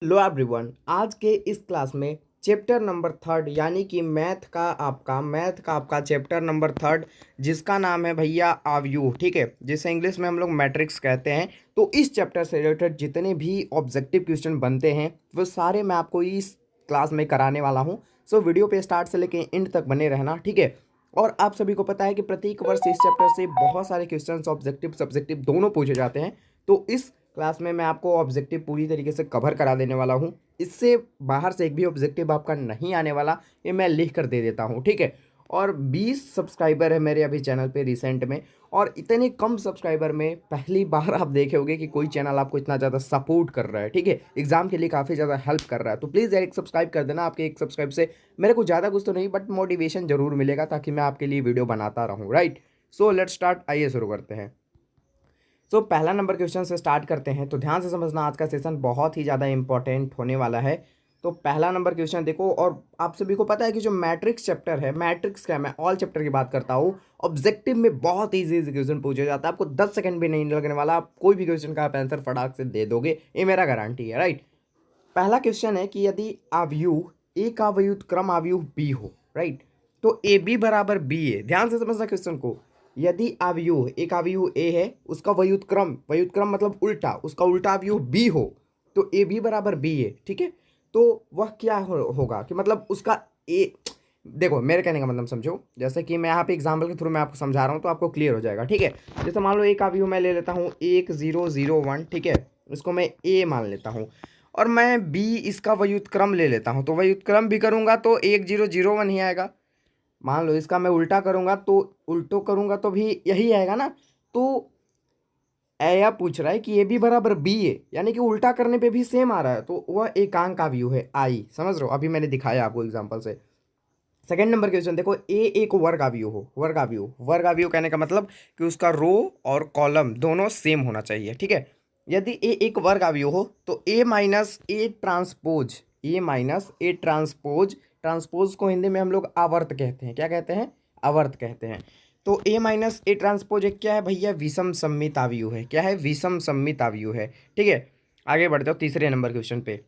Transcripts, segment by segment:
लो everyone, आज के इस क्लास में चैप्टर नंबर थर्ड यानी कि मैथ का आपका चैप्टर नंबर थर्ड जिसका नाम है भैया आव्यूह, ठीक है, जिसे इंग्लिश में हम लोग मैट्रिक्स कहते हैं। तो इस चैप्टर से रिलेटेड जितने भी ऑब्जेक्टिव क्वेश्चन बनते हैं वो सारे मैं आपको इस क्लास में कराने वाला हूँ। सो वीडियो पे स्टार्ट से लेके एंड तक बने रहना, ठीक है। और आप सभी को पता है कि प्रत्येक वर्ष इस चैप्टर से बहुत सारे क्वेश्चन ऑब्जेक्टिव सब्जेक्टिव दोनों पूछे जाते हैं। तो इस क्लास में मैं आपको ऑब्जेक्टिव पूरी तरीके से कवर करा देने वाला हूँ। इससे बाहर से एक भी ऑब्जेक्टिव आपका नहीं आने वाला, ये मैं लिख कर दे देता हूँ, ठीक है। और 20 सब्सक्राइबर है मेरे अभी चैनल पे रिसेंट में, और इतने कम सब्सक्राइबर में पहली बार आप देखे होंगे कि कोई चैनल आपको इतना ज़्यादा सपोर्ट कर रहा है, ठीक है, एग्जाम के लिए काफ़ी ज़्यादा हेल्प कर रहा है। तो प्लीज़ यार एक सब्सक्राइब कर देना। आपके एक सब्सक्राइब से मेरे को ज़्यादा कुछ तो नहीं बट मोटिवेशन जरूर मिलेगा ताकि मैं आपके लिए वीडियो बनाता रहूँ, राइट। सो लेट्स स्टार्ट, आइए शुरू करते हैं। सो पहला नंबर क्वेश्चन से स्टार्ट करते हैं। तो ध्यान से समझना, आज का सेशन बहुत ही ज़्यादा इंपॉर्टेंट होने वाला है। तो पहला नंबर क्वेश्चन देखो, और आप सभी को पता है कि जो मैट्रिक्स चैप्टर है, मैट्रिक्स क्या है, मैं ऑल चैप्टर की बात करता हूँ। ऑब्जेक्टिव में बहुत ईजी क्वेश्चन पूछा जाता है, आपको 10 सेकंड भी नहीं लगने वाला, आप कोई भी क्वेश्चन का आप आंसर फटाक से दे दोगे, ये मेरा गारंटी है, राइट। पहला क्वेश्चन है कि यदि अवयव ए का व्युत्क्रम अवयव बी हो, राइट, तो ए बी बराबर बी है। ध्यान से समझना क्वेश्चन को। यदि अवयव एक अवयव ए है, उसका व्युत्क्रम, व्युत्क्रम मतलब उल्टा, उसका उल्टा अवयव बी हो, तो ए बी बराबर बी है, ठीक है। तो वह क्या होगा कि मतलब उसका ए, देखो मेरे कहने का मतलब समझो, जैसे कि मैं यहाँ पे एग्जाम्पल के थ्रू मैं आपको समझा रहा हूँ तो आपको क्लियर हो जाएगा, ठीक है। जैसे मान लो एक अवयव मैं ले लेता हूँ 1001, ठीक है, इसको मैं ए मान लेता हूँ, और मैं बी इसका व्युत्क्रम ले लेता हूँ। तो व्युत्क्रम भी करूँगा तो 1001 ही आएगा। मान लो इसका मैं उल्टा करूँगा तो उल्टो करूँगा तो भी यही आएगा ना। तो यह पूछ रहा है कि ए बी बराबर बी है, यानी कि उल्टा करने पे भी सेम आ रहा है, तो वह एकांक का व्यू है आई, समझ रहे हो। अभी मैंने दिखाया आपको एग्जाम्पल से। सेकंड नंबर क्वेश्चन देखो, ए एक वर्गाव्यू हो, वर्गाव्यू कहने का मतलब कि उसका रो और कॉलम दोनों सेम होना चाहिए, ठीक है। यदि ए एक वर्गाव्यू हो तो ए माइनस ए ट्रांसपोज, ट्रांसपोज को हिंदी में हम लोग आवर्त कहते हैं। क्या कहते हैं? आवर्त कहते हैं। तो ए माइनस ए ट्रांसपोज एक क्या है भैया? विषम सममित आव्यूह है। क्या है? विषम सममित आव्यूह है, ठीक है। आगे बढ़ जाओ तीसरे नंबर क्वेश्चन पे।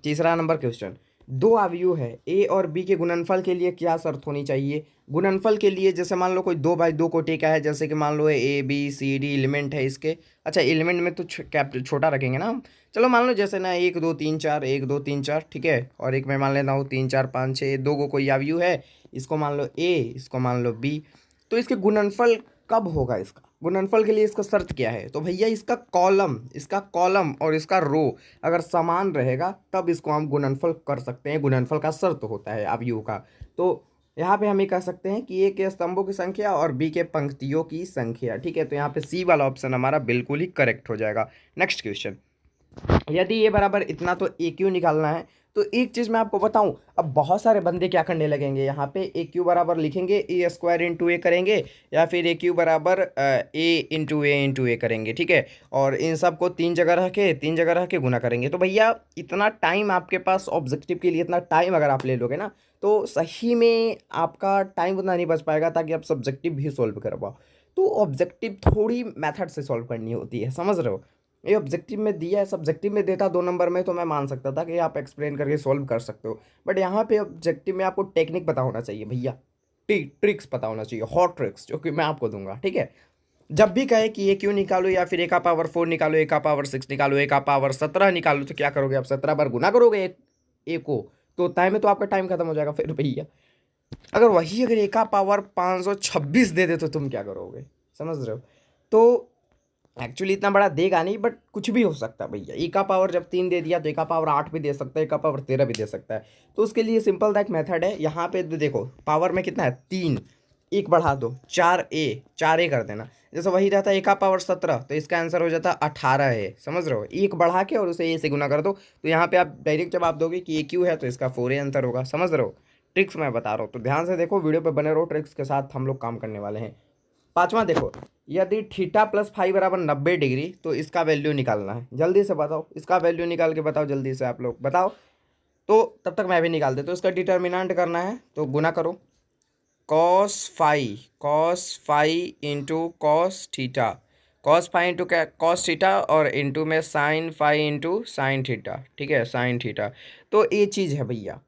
तीसरा नंबर क्वेश्चन, दो अवयव है ए और बी के गुणनफल के लिए क्या शर्त होनी चाहिए? गुणनफल के लिए जैसे मान लो कोई 2/2 कोटि का है, जैसे कि मान लो A B C D element है इसके। अच्छा, एलिमेंट में तो कैप छोटा रखेंगे ना हम। चलो मान लो जैसे ना 1 2 3 4, 1 2 3 4, ठीक है, और एक मैं मान लेता हूँ 3 4 5 6, दो को कोई अवयव है, इसको मान लो ए, इसको मान लो बी। तो इसके गुणनफल कब होगा? इसका गुणनफल के लिए इसका शर्त क्या है? तो भैया इसका कॉलम और इसका रो अगर समान रहेगा तब इसको हम गुणनफल कर सकते हैं। गुणनफल का शर्त होता है अवयव का। तो यहाँ पे हम ये कह सकते हैं कि ए के स्तंभों की संख्या और बी के पंक्तियों की संख्या, ठीक है। तो यहाँ पे सी वाला ऑप्शन हमारा बिल्कुल ही करेक्ट हो जाएगा। नेक्स्ट क्वेश्चन, यदि ये बराबर इतना तो ए क्यू निकालना है। तो एक चीज मैं आपको बताऊं, अब बहुत सारे बंदे क्या करने लगेंगे, यहाँ पे ए क्यू बराबर लिखेंगे, ए स्क्वायर इंटू ए करेंगे, या फिर ए क्यू बराबर ए इंटू ए करेंगे, ठीक है। और इन सब को तीन जगह रख के गुना करेंगे। तो भैया इतना टाइम आपके पास ऑब्जेक्टिव के लिए, इतना टाइम अगर आप ले लोगे ना, तो सही में आपका टाइम उतना नहीं बच पाएगा ताकि आप सब्जेक्टिव भी सॉल्व कर पाओ। तो ऑब्जेक्टिव थोड़ी मेथड से सॉल्व करनी होती है, समझ रहे हो। ये ऑब्जेक्टिव में दिया है, सब्जेक्टिव में देता 2 नंबर में तो मैं मान सकता था कि आप एक्सप्लेन करके सॉल्व कर सकते हो, बट यहाँ पे ऑब्जेक्टिव में आपको टेक्निक पता होना चाहिए भैया, ट्रिक्स पता होना चाहिए, हॉट ट्रिक्स जो कि मैं आपको दूंगा, ठीक है। जब भी कहे कि ये क्यों निकालो या फिर ए का पावर 4 निकालो, ए का पावर 6 निकालो, ए का पावर 17 निकालो, तो क्या करोगे आप? 17 बार गुना करोगे ए को, तो तय में तो आपका टाइम खत्म हो जाएगा फिर भैया। अगर ए का पावर 526 दे दे तो तुम क्या करोगे? समझ रहे हो। तो एक्चुअली इतना बड़ा देगा नहीं, बट कुछ भी हो सकता है भैया। ए का पावर जब 3 दे दिया तो ए का पावर 8 भी दे सकता है, ए का पावर 13 भी दे सकता है। तो उसके लिए सिंपल सा एक मेथड है। यहाँ पे देखो पावर में कितना है? 3, एक बढ़ा दो, 4 ए कर देना। जैसे वही रहता है ए का पावर 17, तो इसका आंसर हो जाता है 18 है, समझ रहे हो। एक बढ़ा के और उसे ए से गुना कर दो, तो यहाँ पे आप डायरेक्ट जवाब दोगे कि ए क्यू है, तो इसका 4 ए आंसर होगा, समझ रहे हो। ट्रिक्स मैं बता रहा हूँ, तो ध्यान से देखो, वीडियो पे बने रहो, ट्रिक्स के साथ हम लोग काम करने वाले हैं। पांचवा देखो, यदि थीटा प्लस फाइव बराबर 90 डिग्री, तो इसका वैल्यू निकालना है। जल्दी से बताओ, इसका वैल्यू निकाल के बताओ, जल्दी से आप लोग बताओ। तो तब तक मैं भी निकाल देता हूँ। तो इसका डिटर्मिनेंट करना है तो गुना करो, cos phi into cos theta, cos phi into क्या, कॉस थीटा, और इंटू में sine phi into sine theta, ठीक है, साइन थीटा। तो ये चीज़ है भैया।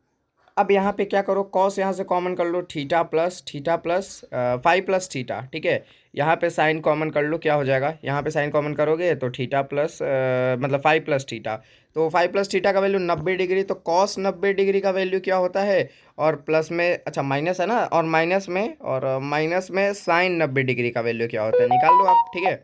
अब यहाँ पे क्या करो, कॉस यहाँ से कॉमन कर लो, theta plus phi plus theta, ठीक है। यहाँ पे साइन कॉमन कर लो, क्या हो जाएगा, यहाँ पे साइन कॉमन करोगे तो थीटा प्लस मतलब फाई प्लस थीटा। तो फाई प्लस थीटा का वैल्यू 90 डिग्री, तो कॉस 90 डिग्री का वैल्यू क्या होता है, और प्लस में, अच्छा माइनस है ना, और माइनस में साइन 90 डिग्री का वैल्यू क्या होता है, निकाल लो आप, ठीक है।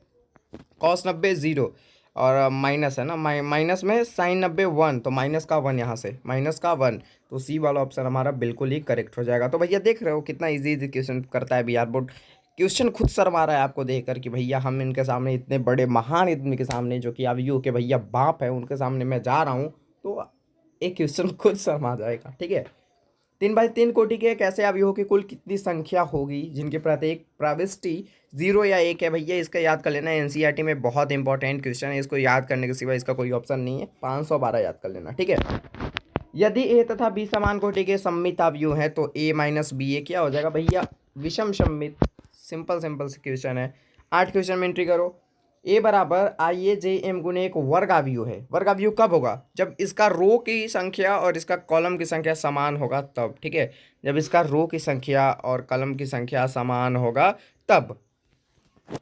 कॉस 90 जीरो, और माइनस है ना, माइनस में साइन 90 1, तो माइनस का 1, यहाँ से माइनस का 1, तो सी वाला ऑप्शन हमारा बिल्कुल ही करेक्ट हो जाएगा। तो भैया देख रहे हो कितना इजी इजी क्वेश्चन करता है बिहार बोर्ड। क्वेश्चन खुद शर्मा रहा है आपको देखकर कि भैया हम इनके सामने, इतने बड़े महान आदमी के सामने, जो कि अब यू के भैया बाप है, उनके सामने मैं जा रहा हूँ, तो एक क्वेश्चन खुद शर्मा जाएगा, ठीक है। 3 बाई 3 कोटि के एक ऐसे अवयवों की कुल कितनी संख्या होगी जिनके प्रत्येक प्रविष्टि 0 या 1 है। भैया इसका याद कर लेना, एनसीईआरटी में बहुत इंपॉर्टेंट क्वेश्चन है, इसको याद करने के सिवा इसका कोई ऑप्शन नहीं है, 512 याद कर लेना, ठीक है। यदि ए तथा बी समान कोटि के सममित अवयव हैं तो ए माइनस बी ए क्या हो जाएगा भैया, विषम सममित। सिंपल सिंपल से क्वेश्चन है। 8 क्वेश्चन में एंट्री करो। ए बराबर आई ए जे एम गुने एक वर्ग अवयव है। वर्ग अवयव कब होगा, जब इसका रो की संख्या और इसका कॉलम की संख्या समान होगा तब, ठीक है। जब इसका रो की संख्या और कॉलम की संख्या समान होगा तब।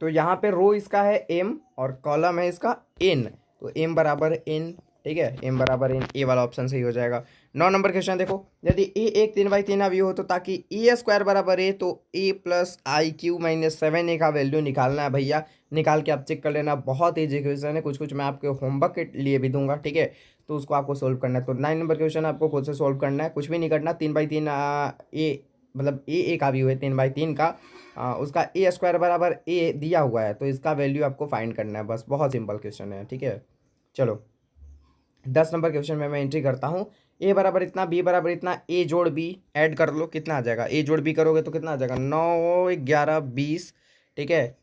तो यहाँ पे रो इसका है एम और कॉलम है इसका एन, तो एम बराबर एन, ठीक है, एम बराबर एन, ए वाला ऑप्शन सही हो जाएगा। 9 नंबर क्वेश्चन देखो, यदि ए एक 3 बाई 3 अवयव हो तो ताकि ए स्क्वायर बराबर ए, तो ए प्लस आई क्यू माइनस 7 ए का वैल्यू निकालना है भैया। निकाल के आप चेक कर लेना, बहुत ईजी क्वेश्चन है, कुछ कुछ मैं आपके होमवर्क के लिए भी दूंगा, ठीक है। तो उसको आपको सोल्व करना है। तो 9 नंबर क्वेश्चन आपको खुद से सोल्व करना है, कुछ भी नहीं करना। 3 बाई 3 ए मतलब ए एक अवयव है 3 बाई 3 का, उसका ए स्क्वायर बराबर ए दिया हुआ है, तो इसका वैल्यू आपको फाइंड करना है, बस बहुत सिंपल क्वेश्चन है, ठीक है। चलो 10 नंबर क्वेश्चन में मैं एंट्री करता हूँ। ए बराबर इतना, बी बराबर इतना, ए जोड़ बी ऐड कर लो, कितना आ जाएगा, ए जोड़ बी करोगे तो कितना आ जाएगा, 9 11 20, ठीक है।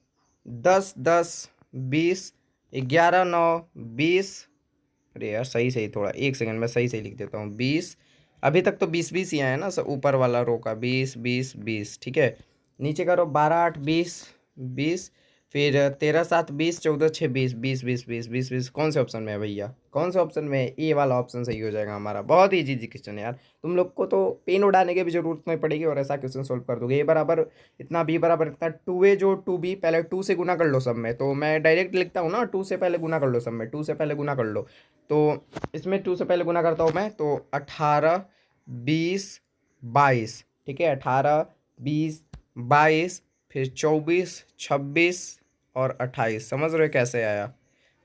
10 10 20, 11 9 20, अरे यार सही सही, थोड़ा एक सेकंड में सही सही लिख देता हूँ, 20। अभी तक तो 20 20 ही आया ना, सब ऊपर वाला रो का 20 20 20, ठीक है। नीचे करो 12 8 20 20, फिर 13 7 20 14 6 20 20 20 20 20 20, कौन से ऑप्शन में है भैया, कौन से ऑप्शन में है, ए वाला ऑप्शन सही हो जाएगा हमारा। बहुत ही इजी क्वेश्चन है यार, तुम लोग को तो पेन उड़ाने की भी जरूरत नहीं पड़ेगी और ऐसा क्वेश्चन सोल्व कर दोगे। ए बराबर इतना, बी बराबर इतना, 2 ए जो 2 बी, पहले 2 से गुना कर लो सब में, तो मैं डायरेक्ट लिखता हूँ ना, 2 से पहले गुना कर लो सब में, 2 से पहले गुना कर लो। तो इसमें 2 से पहले गुना करता हूँ मैं, तो 18 20 22, ठीक है, 18 20 22, फिर 24 26 और 28, समझ रहे हो कैसे आया,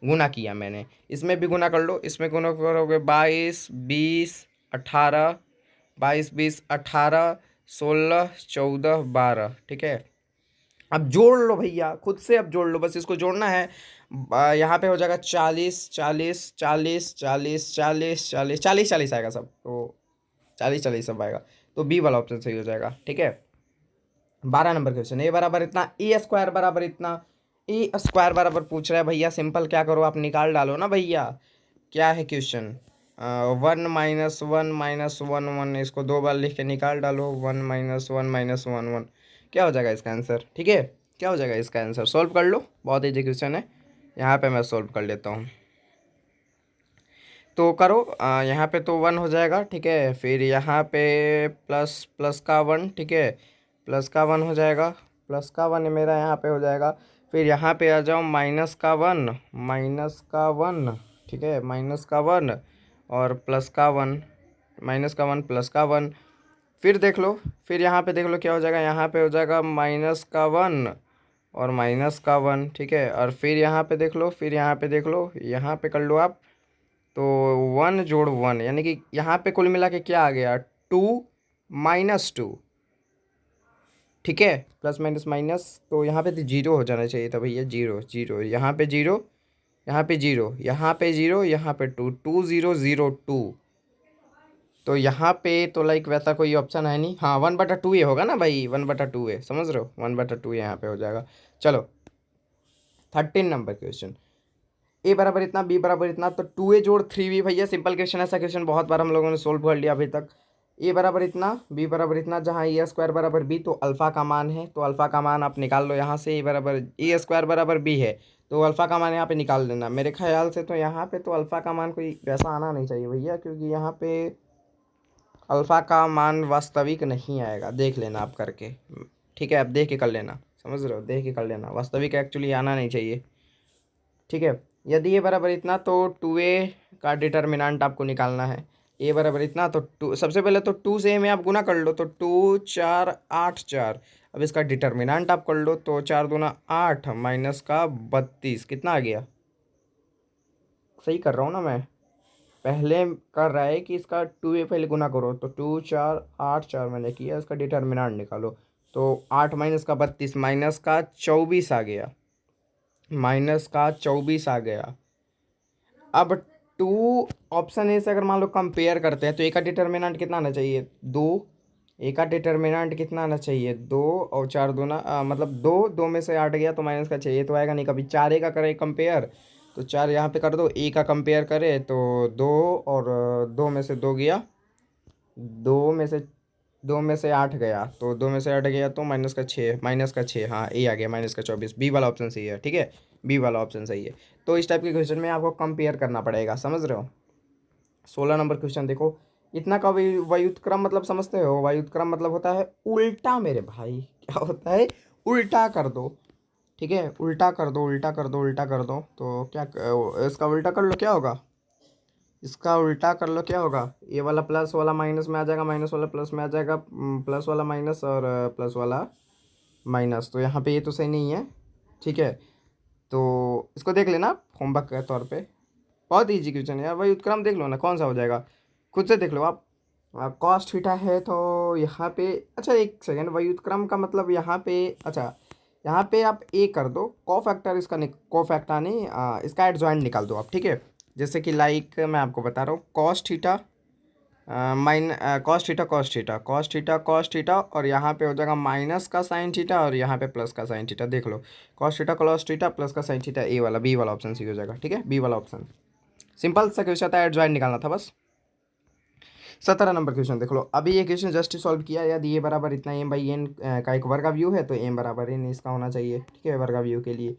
गुना किया मैंने। इसमें भी गुना कर लो, इसमें गुना करोगे 22 20 18, 22 20 18 16 14 12, ठीक है। अब जोड़ लो भैया खुद से, अब जोड़ लो, बस इसको जोड़ना है। यहाँ पे हो जाएगा 40 40 40 40 40 40 40 40 आएगा सब, तो 40 40 सब आएगा, तो बी वाला ऑप्शन सही हो जाएगा, ठीक है। 12 नंबर क्वेश्चन, ए बराबर इतना, ए स्क्वायर बराबर इतना, ए स्क्वायर बराबर पूछ रहा है भैया, सिंपल क्या करो आप निकाल डालो ना भैया। क्या है क्वेश्चन, 1 - 1 - 1 - 1, इसको 2 बार लिख के निकाल डालो, 1 - 1 - 1 - 1, क्या हो जाएगा इसका आंसर, ठीक है। क्या हो जाएगा इसका आंसर, सोल्व कर लो, बहुत ईजी क्वेश्चन है। यहाँ पे मैं सोल्व कर लेता हूँ, तो करो। यहाँ पे तो 1 हो जाएगा, ठीक है, फिर यहाँ पे प्लस प्लस का 1, ठीक है, प्लस का 1 हो जाएगा, प्लस का 1 मेरा यहाँ पे हो जाएगा। फिर यहाँ पे आ जाओ माइनस का 1, माइनस का 1, ठीक है, माइनस का 1 और प्लस का 1, माइनस का 1 प्लस का 1। फिर देख लो, फिर यहाँ पे देख लो क्या हो जाएगा, यहाँ पे हो जाएगा माइनस का 1 और माइनस का 1, ठीक है। और फिर यहाँ पे देख लो, फिर यहाँ पे देख लो, यहाँ पे कर लो आप, तो 1 जोड़ 1, यानी कि यहाँ पे कुल मिला के क्या आ गया, 2 - 2, ठीक है, प्लस माइनस माइनस, तो यहाँ पे तो जीरो हो जाना चाहिए था भैया, जीरो जीरो, यहाँ पे जीरो, यहाँ पे जीरो, यहाँ पे जीरो, यहाँ पे 2 2 0 0 2, तो यहाँ पे तो लाइक वैसा कोई ऑप्शन है नहीं। हाँ 1/2 ये होगा ना भाई, 1/2 है, समझ रहे हो, 1/2 यहाँ पे हो जाएगा। चलो 13 नंबर क्वेश्चन, ए बराबर इतना, बी बराबर इतना, तो 2 ए जोड़ 3 बी, भैया सिंपल क्वेश्चन, ऐसा क्वेश्चन बहुत बार हम लोगों ने सोल्व कर लिया अभी तक। ए बराबर इतना, बी बराबर इतना, जहाँ ए स्क्वायर बराबर बी, तो अल्फ़ा का मान है, तो अल्फ़ा का मान आप निकाल लो यहाँ से, ए स्क्वायर बराबर बी है, तो अल्फ़ा का मान यहाँ पे निकाल देना। मेरे ख्याल से तो यहाँ पे तो अल्फ़ा का मान कोई वैसा आना नहीं चाहिए भैया, क्योंकि यहाँ पे अल्फ़ा का मान वास्तविक नहीं आएगा। देख लेना आप करके, ठीक है, आप देख के कर लेना, समझ रहे हो, देख के कर लेना, वास्तविक एक्चुअली आना नहीं चाहिए, ठीक है। यदि ए बराबर इतना तो 2a का डिटर्मिनेंट आपको निकालना है। ए बराबर इतना तो टू, सबसे पहले तो 2 से में आप गुना कर लो, तो 2 4 8 4। अब इसका डिटर्मिनेंट आप कर लो, तो 4 दूना 8 माइनस का 32 कितना आ गया? सही कर रहा हूँ ना मैं? पहले कर रहा है कि इसका 2a पहले गुना करो, तो 2 4 8 4 मैंने किया, इसका डिटर्मिनेंट निकालो। तो 8 माइनस का 32 माइनस का 24 आ गया, माइनस का 24 आ गया। अब टू ऑप्शन ए से अगर मान लो कंपेयर करते हैं तो ए का डिटर्मिनेंट कितना आना चाहिए? 2। ए का डिटर्मिनेंट कितना आना चाहिए? 2 और 4 दूना मतलब 2, 2 में से 8 गया तो माइनस का 6, ये तो आएगा नहीं कभी। 4 ए का करें कंपेयर, तो 4 यहाँ पे कर दो, ए का कंपेयर करे तो 2 और 2 में से 2 गया, 2 में से 8 गया, तो 2 में से 8 गया तो माइनस का 6, हाँ ए आ गया माइनस का 24। बी वाला ऑप्शन सही है, ठीक है, बी वाला ऑप्शन सही है। तो इस टाइप के क्वेश्चन में आपको कंपेयर करना पड़ेगा, समझ रहे हो। 16 नंबर क्वेश्चन देखो। इतना का व्युत्क्रम मतलब समझते हो? व्युत्क्रम मतलब होता है उल्टा मेरे भाई। क्या होता है? उल्टा कर दो, ठीक है, उल्टा कर दो, उल्टा कर दो, उल्टा कर दो। तो क्या इसका उल्टा कर लो, क्या होगा? इसका उल्टा कर लो, क्या होगा? ये वाला प्लस वाला माइनस में आ जाएगा, माइनस वाला प्लस में आ जाएगा, प्लस वाला माइनस और प्लस वाला माइनस। तो यहाँ पे ये तो सही नहीं है, ठीक है। तो इसको देख लेना होमवर्क के तौर पे, बहुत ईजी क्वेश्चन है यार। वही उत्क्रम देख लो ना, कौन सा हो जाएगा, खुद से देख लो आप। कॉस्ट थीटा है तो यहाँ पे, अच्छा एक सेकेंड, वही उत्क्रम का मतलब यहाँ पे, अच्छा यहाँ पे आप ए कर दो, को फैक्टर इसका को फैक्टर नहीं, इसका एडजॉइंट निकाल दो आप, ठीक है। जैसे कि लाइक मैं आपको बता रहा हूँ, cost theta cos theta cos theta cos theta cos theta, और यहाँ पे हो जाएगा माइनस का साइन थीटा और यहाँ पे प्लस का साइन थीटा। देख लो, cos theta cos theta plus का साइन थीटा, ए वाला बी वाला ऑप्शन सही हो जाएगा, ठीक है, बी वाला ऑप्शन। सिंपल सा क्वेश्चन था, एडजॉइंट निकालना था बस। 17 नंबर क्वेश्चन देख लो। अभी ये क्वेश्चन जस्ट सॉल्व किया। यदि ए बराबर इतना एम बाई एन का एक वर्ग व्यू है तो एम बराबर एन इसका होना चाहिए, ठीक है, वर्ग व्यू के लिए।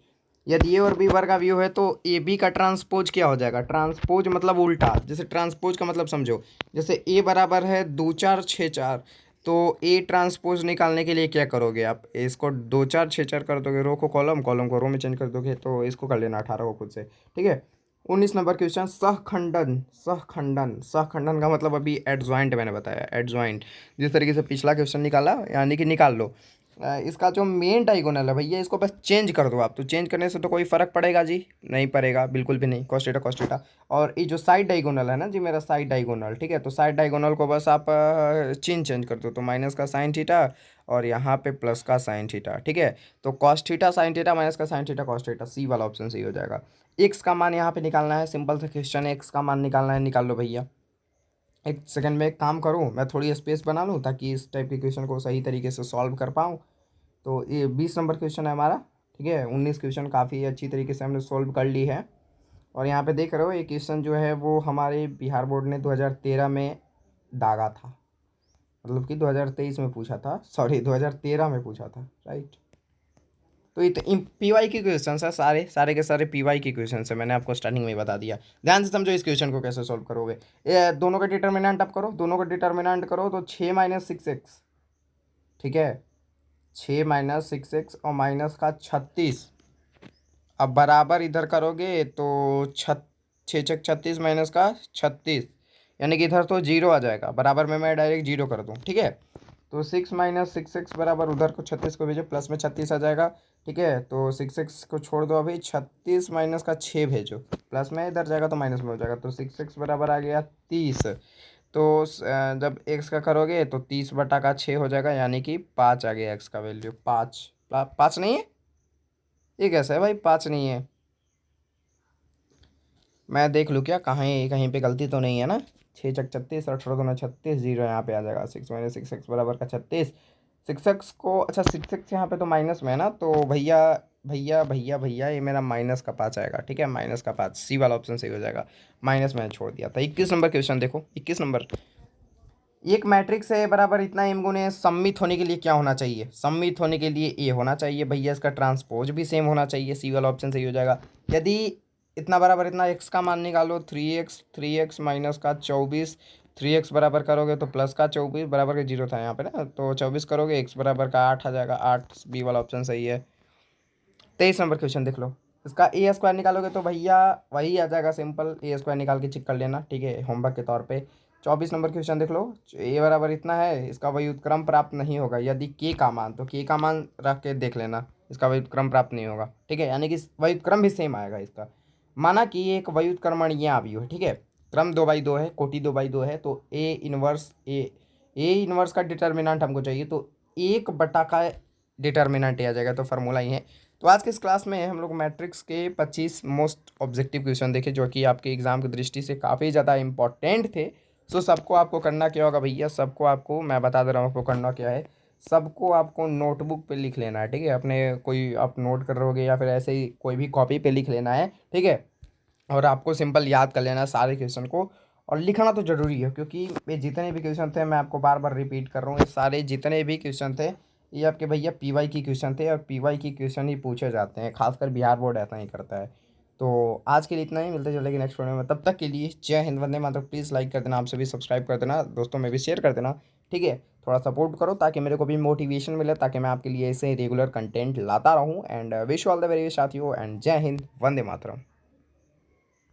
यदि ए और बी वर्ग व्यू है तो ए बी का ट्रांसपोज क्या हो जाएगा? ट्रांसपोज मतलब उल्टा। जैसे ट्रांसपोज का मतलब समझो, जैसे ए बराबर है 2 4 6 4, तो ए ट्रांसपोज निकालने के लिए क्या करोगे आप? इसको 2 4 6 4 कर दोगे, रो को कॉलम, कॉलम को रो में चेंज कर दोगे, तो इसको कर लेना 18 को खुद से, ठीक है। 19 नंबर क्वेश्चन, सहखंडन। सहखंडन, सहखंडन का मतलब अभी एडजॉइंट मैंने बताया, एडजॉइंट। जिस तरीके से पिछला क्वेश्चन निकाला, यानी कि निकाल लो। इसका जो मेन डायगोनल है भैया, इसको बस चेंज कर दो आप। तो चेंज करने से तो कोई फ़र्क पड़ेगा जी? नहीं पड़ेगा, बिल्कुल भी नहीं। कॉस्ट थीटा कॉस्ट थीटा, और ये जो साइड डायगोनल है ना जी, मेरा साइड डायगोनल, ठीक है, तो साइड डायगोनल को बस आप चेंज कर दो, तो माइनस का साइन थीटा और यहाँ पे प्लस का साइन थीटा, ठीक है। तो cos theta sine theta minus का साइन थीटा कॉस्ट थीटा, सी वाला ऑप्शन सही हो जाएगा। एक्स का मान यहाँ पे निकालना है, सिंपल सा क्वेश्चन है, एक्स का मान निकालना है, निकाल लो भैया। एक सेकंड में एक काम करूँ, मैं थोड़ी स्पेस बना लूँ ताकि इस टाइप के क्वेश्चन को सही तरीके से सॉल्व कर पाऊँ। तो ये 20 नंबर क्वेश्चन है हमारा, ठीक है। 19 क्वेश्चन काफ़ी अच्छी तरीके से हमने सोल्व कर ली है। और यहाँ पे देख रहे हो, ये क्वेश्चन जो है वो हमारे बिहार बोर्ड ने 2013 में दागा था, मतलब कि 2023 में पूछा था, सॉरी 2013 में पूछा था, राइट। तो ये तो पीवाई के क्वेश्चन है, सारे सारे के सारे पीवाई के क्वेश्चन है, मैंने आपको स्टार्टिंग में ही बता दिया। ध्यान से समझो इस क्वेश्चन को कैसे सॉल्व करोगे। ये दोनों का डिटर्मिनेंट आप करो, दोनों का डिटर्मिनेंट करो तो 6 माइनस 6x, ठीक है, 6 माइनस 6x और माइनस का 36। अब बराबर इधर करोगे तो 6 6 36 माइनस का 36, यानी कि इधर तो जीरो आ जाएगा, बराबर में मैं डायरेक्ट जीरो कर दूँ, ठीक है। तो 6 माइनस 6x बराबर, उधर को 36 को भेजो, प्लस में 36 आ जाएगा, ठीक है। तो 6x को छोड़ दो अभी, 36 माइनस का 6 भेजो, प्लस में इधर जाएगा तो माइनस में हो जाएगा, तो 6x बराबर आ गया 30। तो जब x का करोगे तो 30/6 हो जाएगा, यानी कि 5 आ गया x का वैल्यू, 5। 5 नहीं है, ये कैसा है भाई, 5 नहीं है? मैं देख लूँ क्या, कहीं कहीं पे गलती तो नहीं है ना। 6 6 36, 18 2 36, जीरो यहाँ पे आ जाएगा। 6 माइनस 6x बराबर का 36। 6x को, अच्छा 6x यहाँ पे तो माइनस में है ना, तो भैया भैया भैया भैया ये मेरा माइनस का 5 आएगा, ठीक है, माइनस का 5, सी वाला ऑप्शन सही हो जाएगा। माइनस मैंने छोड़ दिया था। 21 नंबर क्वेश्चन देखो, 21 नंबर। एक मैट्रिक्स है बराबर इतना एम गुने सम्मित होने के लिए क्या होना चाहिए, सम्मित होने के लिए ए होना चाहिए भैया, इसका ट्रांसपोज भी सेम होना चाहिए, सी वाला ऑप्शन सही हो जाएगा। यदि इतना बराबर इतना एक्स का मान निकालो, 3x माइनस का 24, 3x बराबर करोगे तो प्लस का 24 बराबर का 0 था यहाँ पे ना, तो 24 करोगे x बराबर का 8 आ जाएगा, 8 बी वाला ऑप्शन सही है। 23 नंबर क्वेश्चन देख लो, इसका ए स्क्वायर निकालोगे तो भैया वही आ जाएगा, सिंपल ए स्क्वायर निकाल के चेक कर लेना, ठीक है, होमवर्क के तौर पे। 24 नंबर क्वेश्चन देख लो, ए बराबर इतना है, इसका व्युत्क्रम प्राप्त नहीं होगा यदि के का मान, तो के का मान रख के देख लेना, इसका व्युत्क्रम प्राप्त नहीं होगा, ठीक है, यानी कि व्युत्क्रम भी सेम आएगा इसका। माना कि एक व्युत्क्रमणीय अवयव है, ठीक है, क्रम 2/2 है, कोटि 2/2 है, तो ए इनवर्स का डिटर्मिनेंट हमको चाहिए, तो 1 का डिटर्मिनेंट आ जाएगा, तो फार्मूला ही है। तो आज के इस क्लास में हम लोग मैट्रिक्स के 25 मोस्ट ऑब्जेक्टिव क्वेश्चन देखे, जो कि आपके एग्जाम की दृष्टि से काफ़ी ज़्यादा इंपॉर्टेंट थे। सो सबको आपको करना क्या होगा भैया, सबको आपको मैं बता दे रहा हूँ आपको करना क्या है, सबको आपको नोटबुक पे लिख लेना है, ठीक है, अपने कोई आप नोट कर रहोगे या फिर ऐसे ही कोई भी कॉपी पे लिख लेना है, ठीक है, और आपको सिंपल याद कर लेना है सारे क्वेश्चन को, और लिखना तो ज़रूरी है, क्योंकि ये जितने भी क्वेश्चन थे, मैं आपको बार बार रिपीट कर रहा हूँ, ये सारे जितने भी क्वेश्चन थे ये आपके भैया पीवाई की क्वेश्चन थे, और पीवाई की क्वेश्चन ही पूछे जाते हैं, खासकर बिहार बोर्ड ऐसा ही करता है। तो आज के लिए इतना ही, मिलते चलेंगे नेक्स्ट वीडियो में, तब तक के लिए जय हिंद, वंदे मातरम। प्लीज़ लाइक कर देना, आप सभी सब्सक्राइब कर देना, दोस्तों में भी शेयर कर देना, ठीक है, थोड़ा सपोर्ट करो ताकि मेरे को भी मोटिवेशन मिले, ताकि मैं आपके लिए ऐसे रेगुलर कंटेंट लाता रहूँ। And wish all the very best साथियों, एंड जय हिंद, वंदे मातरम।